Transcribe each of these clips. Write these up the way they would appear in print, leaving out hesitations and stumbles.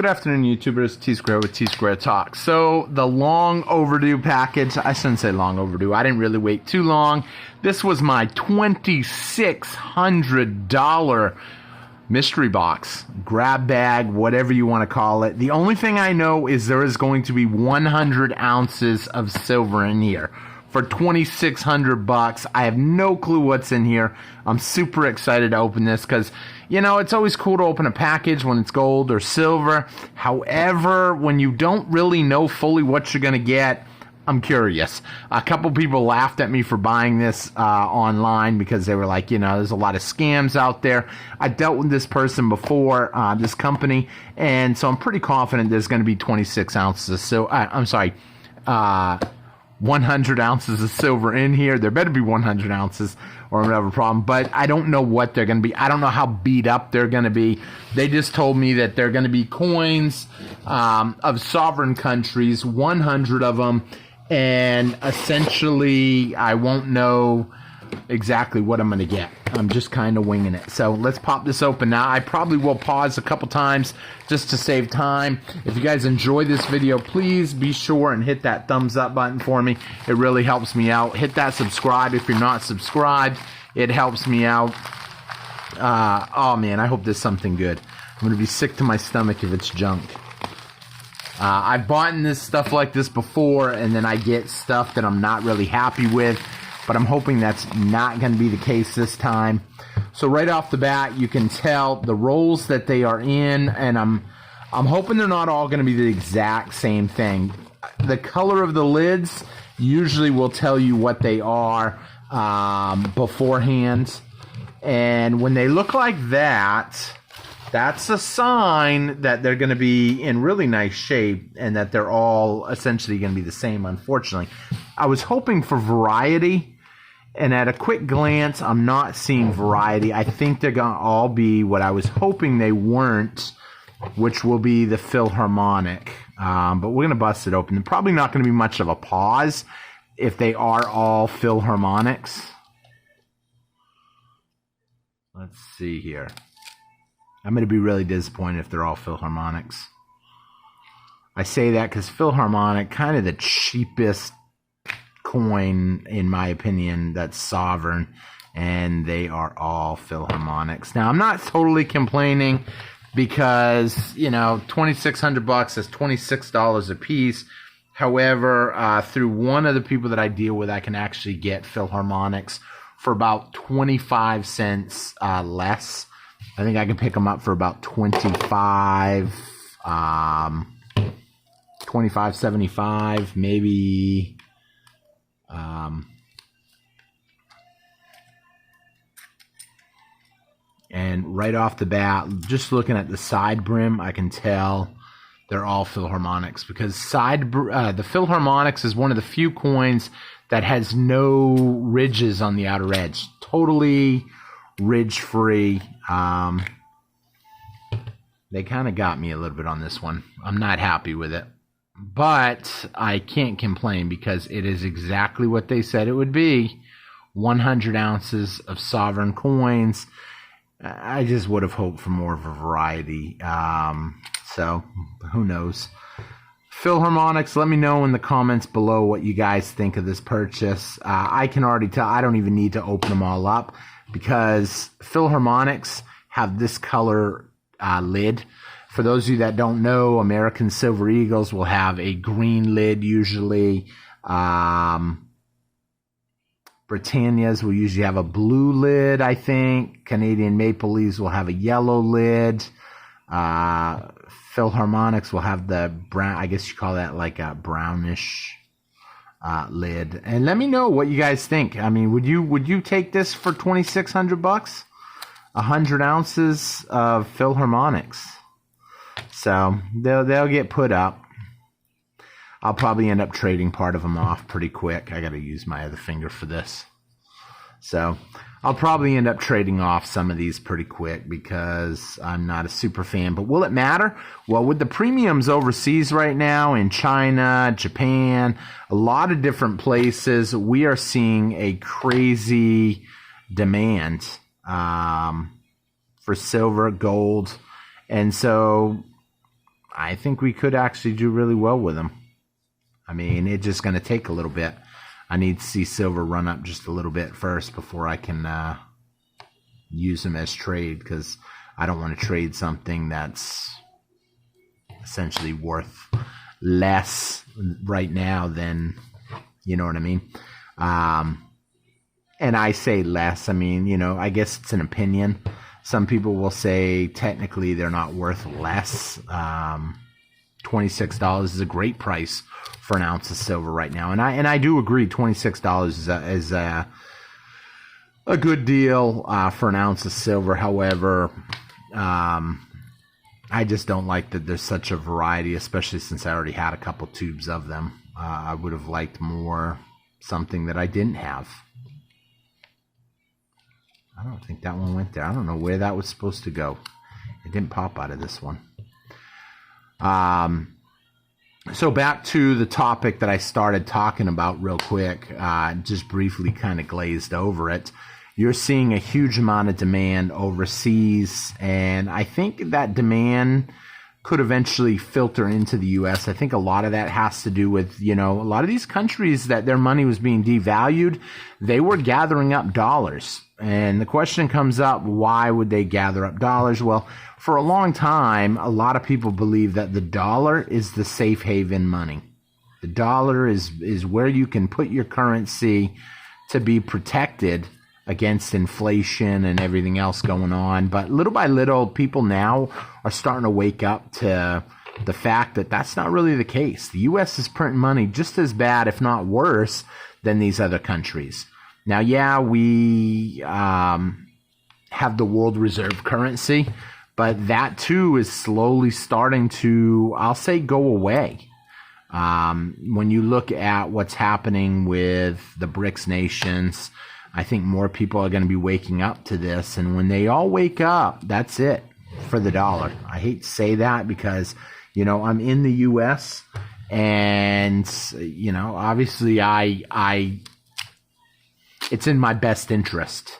Good afternoon, YouTubers. T-Square with T-Square Talk. So, the long overdue package, I shouldn't say long overdue. I didn't really wait too long. This was my $2,600 mystery box, grab bag, whatever you want to call it. The only thing I know is there is going to be 100 ounces of silver in here. For $2,600, I have no clue what's in here. I'm super excited to open this because, you know, it's always cool to open a package when it's gold or silver. However, when you don't really know fully what you're going to get, I'm curious. A couple people laughed at me for buying this online because they were like, you know, there's a lot of scams out there. I dealt with this person before, this company, and so I'm pretty confident there's going to be 26 ounces. So, 100 ounces of silver in here. There better be 100 ounces or whatever problem, but I don't know what they're going to be. I don't know how beat up they're going to be. They just told me that they're going to be coins of sovereign countries, 100 of them, and essentially I won't know exactly what I'm going to get. I'm just kind of winging it. So let's pop this open now. I probably will pause a couple times just to save time. If you guys enjoy this video, please be sure and hit that thumbs up button for me. It really helps me out. Hit that subscribe if you're not subscribed. It helps me out. Oh man, I hope there's something good. I'm going to be sick to my stomach if it's junk. I've bought in this stuff like this before, and then I get stuff that I'm not really happy with. But I'm hoping that's not going to be the case this time. So right off the bat, you can tell the rolls that they are in, and I'm hoping they're not all going to be the exact same thing. The color of the lids usually will tell you what they are beforehand. And when they look like that, that's a sign that they're going to be in really nice shape and that they're all essentially going to be the same, unfortunately. I was hoping for variety, and at a quick glance, I'm not seeing variety. I think they're going to all be what I was hoping they weren't, which will be the Philharmonic. But we're going to bust it open. There's probably not going to be much of a pause if they are all Philharmonics. Let's see here. I'm going to be really disappointed if they're all Philharmonics. I say that because Philharmonic, kind of the cheapest coin, in my opinion, that's sovereign, and they are all Philharmonics. Now, I'm not totally complaining because, you know, $2,600 is $26 a piece. However, through one of the people that I deal with, I can actually get Philharmonics for about 25 cents less. I think I can pick them up for about 25.75, maybe. And right off the bat, just looking at the side brim, I can tell they're all Philharmonics, because the Philharmonics is one of the few coins that has no ridges on the outer edge. Totally ridge-free. They kind of got me a little bit on this one. I'm not happy with it. But I can't complain because it is exactly what they said it would be. 100 ounces of sovereign coins. I just would have hoped for more of a variety. So, who knows? Philharmonics, let me know in the comments below what you guys think of this purchase. I can already tell. I don't even need to open them all up because Philharmonics have this color lid. For those of you that don't know, American Silver Eagles will have a green lid usually. Britannia's will usually have a blue lid, I think. Canadian Maple Leafs will have a yellow lid. Philharmonics will have the brown, I guess you call that like a brownish lid. And let me know what you guys think. I mean, would you take this for $2,600? 100 ounces of Philharmonics. So they'll get put up. I'll probably end up trading part of them off pretty quick. I got to use my other finger for this. So I'll probably end up trading off some of these pretty quick because I'm not a super fan. But will it matter? Well, with the premiums overseas right now in China, Japan, a lot of different places, we are seeing a crazy demand for silver, gold. And so I think we could actually do really well with them. I mean, it's just going to take a little bit. I need to see silver run up just a little bit first before I can use them as trade, because I don't want to trade something that's essentially worth less right now than, you know what I mean? And I say less, I mean, you know, I guess it's an opinion. Some people will say technically they're not worth less. $26 is a great price for an ounce of silver right now. And I do agree, $26 is a good deal for an ounce of silver. However, I just don't like that there's such a variety, especially since I already had a couple tubes of them. I would have liked more, something that I didn't have. I don't think that one went there. I don't know where that was supposed to go. It didn't pop out of this one. So back to the topic that I started talking about real quick, just briefly kind of glazed over it. You're seeing a huge amount of demand overseas, and I think that demand could eventually filter into the U.S. I think a lot of that has to do with, you know, a lot of these countries that their money was being devalued, they were gathering up dollars. And the question comes up, why would they gather up dollars? Well, for a long time, a lot of people believe that the dollar is the safe haven money. The dollar is where you can put your currency to be protected against inflation and everything else going on. But little by little, people now are starting to wake up to the fact that that's not really the case. The U.S. is printing money just as bad, if not worse, than these other countries. Now, yeah, we have the world reserve currency, but that too is slowly starting to, I'll say, go away. When you look at what's happening with the BRICS nations, I think more people are going to be waking up to this. And when they all wake up, that's it for the dollar. I hate to say that because, you know, I'm in the U.S. and, you know, obviously it's in my best interest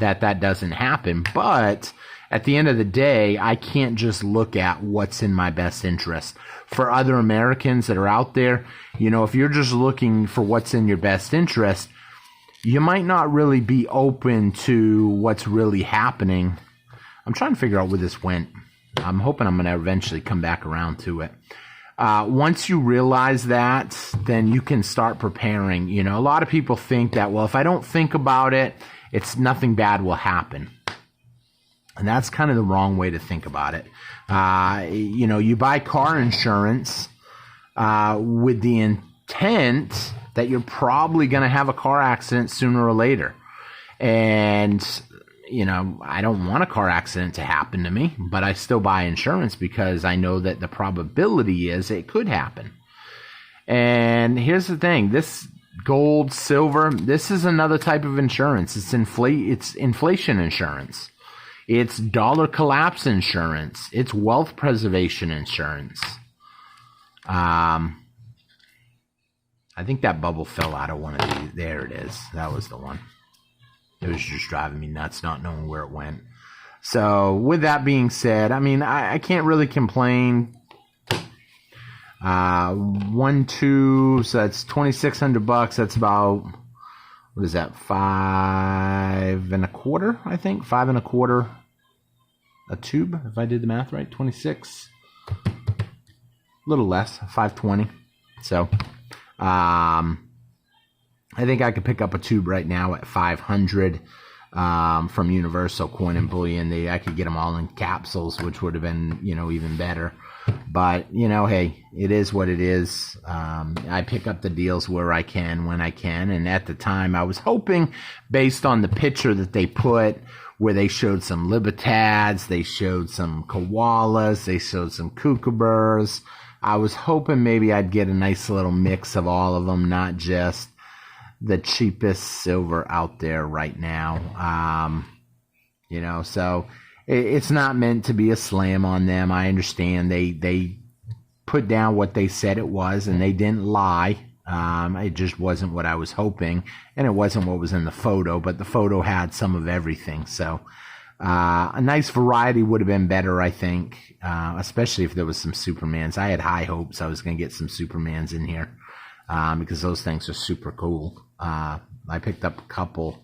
that that doesn't happen. But at the end of the day, I can't just look at what's in my best interest. For other Americans that are out there, you know, if you're just looking for what's in your best interest, you might not really be open to what's really happening. I'm trying to figure out where this went. I'm hoping I'm going to eventually come back around to it. Once you realize that, then you can start preparing. You know, a lot of people think that, well, if I don't think about it, it's nothing bad will happen. And that's kind of the wrong way to think about it. You know, you buy car insurance with the intent that you're probably going to have a car accident sooner or later. And, you know, I don't want a car accident to happen to me, but I still buy insurance because I know that the probability is it could happen. And here's the thing, this gold, silver, this is another type of insurance. It's inflation insurance. It's dollar collapse insurance. It's wealth preservation insurance. I think that bubble fell out of one of these. There it is. That was the one. It was just driving me nuts not knowing where it went. So with that being said, I mean, I can't really complain. 1, 2, so that's $2,600. That's about, what is that? 5 1/4, I think. 5 1/4 a tube, if I did the math right. 26. A little less, 520. So, I think I could pick up a tube right now at 500 from Universal Coin and Bullion. I could get them all in capsules, which would have been, you know, even better. But, you know, hey, it is what it is. I pick up the deals where I can, when I can. And at the time, I was hoping, based on the picture that they put, where they showed some Libertads, they showed some koalas, they showed some kookaburras. I was hoping maybe I'd get a nice little mix of all of them, not just the cheapest silver out there right now. You know, so it's not meant to be a slam on them. I understand they put down what they said it was, and they didn't lie. It just wasn't what I was hoping, and it wasn't what was in the photo, but the photo had some of everything. So A nice variety would have been better, I think, especially if there was some Supermans. I had high hopes I was going to get some Supermans in here because those things are super cool. I picked up a couple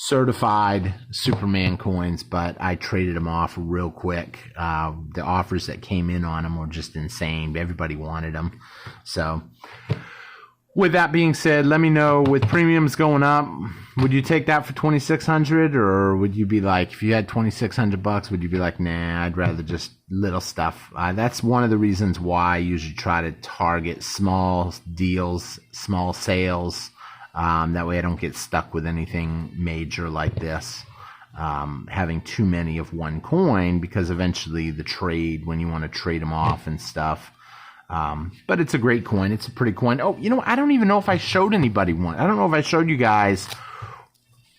certified Superman coins, but I traded them off real quick. The offers that came in on them were just insane. Everybody wanted them. So with that being said, let me know, with premiums going up, would you take that for $2,600, or would you be like, if you had $2,600, would you be like, nah, I'd rather just little stuff? That's one of the reasons why I usually try to target small deals, small sales. That way I don't get stuck with anything major like this, having too many of one coin, because eventually the trade, when you want to trade them off and stuff. But it's a great coin. It's a pretty coin. Oh, you know, I don't even know if I showed anybody one. I don't know if I showed you guys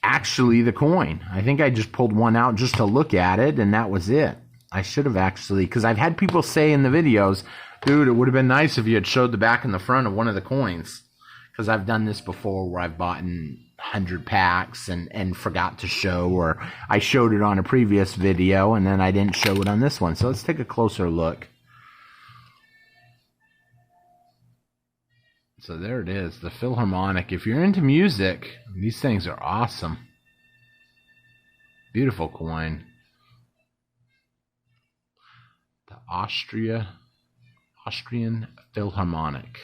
actually the coin. I think I just pulled one out just to look at it, and that was it. I should have actually, because I've had people say in the videos, dude, it would have been nice if you had showed the back and the front of one of the coins. Because I've done this before where I've bought 100 packs and forgot to show, or I showed it on a previous video and then I didn't show it on this one. So let's take a closer look. So there it is, the Philharmonic. If you're into music, these things are awesome. Beautiful coin. The Austrian Philharmonic.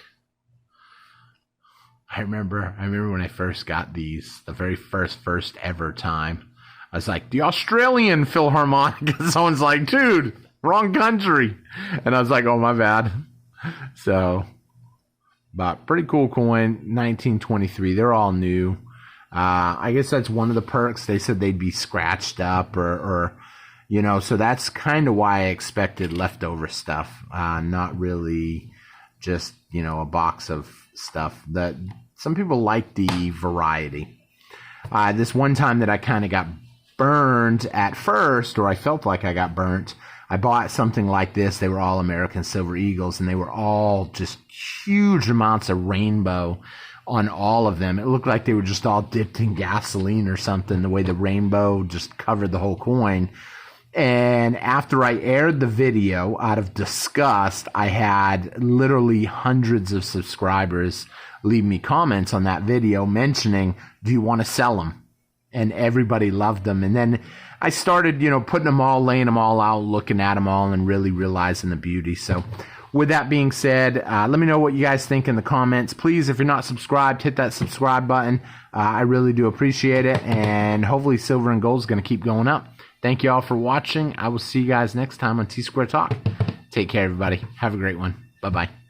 I remember when I first got these, the very first ever time, I was like, the Australian Philharmonic. And someone's like, dude, wrong country. And I was like, oh, my bad. So, but pretty cool coin, 1923. They're all new. I guess that's one of the perks. They said they'd be scratched up or you know, so that's kind of why I expected leftover stuff. Not really just, you know, a box of stuff. That some people like the variety. This one time that I kind of got burned at first, or I felt like I got burnt, I bought something like this. They were all American Silver Eagles, and they were all just huge amounts of rainbow on all of them. It looked like they were just all dipped in gasoline or something, the way the rainbow just covered the whole coin. And after I aired the video, out of disgust, I had literally hundreds of subscribers leave me comments on that video mentioning, do you want to sell them? And everybody loved them. And then I started, you know, putting them all, laying them all out, looking at them all, and really realizing the beauty. So with that being said, let me know what you guys think in the comments. Please, if you're not subscribed, hit that subscribe button. I really do appreciate it. And hopefully silver and gold is going to keep going up. Thank you all for watching. I will see you guys next time on T-Square Talk. Take care, everybody. Have a great one. Bye-bye.